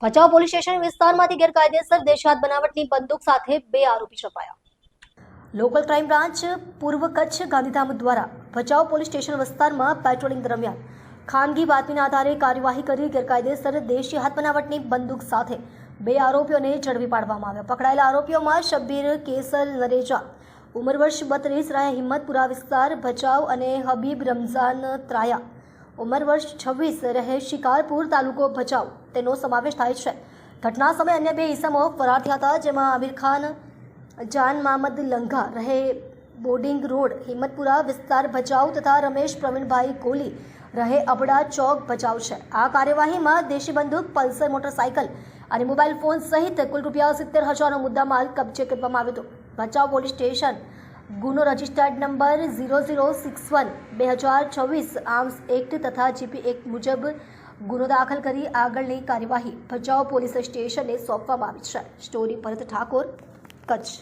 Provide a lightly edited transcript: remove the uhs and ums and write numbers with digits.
Bhachau police station વિસ્તારમાંથી ગેરકાયદેસર દેશી બનાવટની બંદૂક સાથે 2 આરોપી ઝડપાયા। લોકલ ક્રાઇમ બ્રાન્ચ પૂર્વ કચ્છ ગાંધીધામ દ્વારા ભચાઉ પોલીસ સ્ટેશન વિસ્તારમાં પેટ્રોલિંગ દરમિયાન ખાનગી બાતમીના આધારે કાર્યવાહી કરી ગેરકાયદેસર દેશી બનાવટની બંદૂક સાથે 2 આરોપીઓને ઝડપી પાડવામાં આવ્યા। પકડાયેલા આરોપીઓમાં શબ્બીર કેસર નરેજા ઉંમર વર્ષ 32 રહે હિંમતપુરા વિસ્તાર ભચાઉ અને હબીબ રમઝાન ત્રાયા ઉંમર વર્ષ 26 રહે શિકારપુર તાલુકો ભચાઉ તેનો સમાવેશ થાય છે। ઘટના સમયે અન્ય 2 ઈસમો ફરાર થયા હતા, જેમાં આમિર ખાન જાન મામદ લંઘા રહે બોર્ડિંગ રોડ હિંમતપુરા વિસ્તાર ભચાઉ તથા રમેશ પ્રવીણભાઈ કોલી રહે અબડા ચોક ભચાઉ છે। આ કાર્યવાહીમાં દેશી બંદૂક, પલ્સર મોટરસાયકલ અને મોબાઈલ ફોન સહિત કુલ ₹70,000નો મુદ્દામાલ કબજે કરવામાં આવ્યો હતો। ભચાઉ પોલીસ સ્ટેશન ગુનો રજિસ્ટર્ડ નંબર 0061/2024 આર્મ્સ એક્ટ તથા જીપી એક્ટ મુજબ ગુનો દાખલ કરી આગળની કાર્યવાહી ભચાઉ પોલીસ સ્ટેશનને સોંપવામાં આવી છે। સ્ટોરી ભરત ઠાકોર, કચ્છ।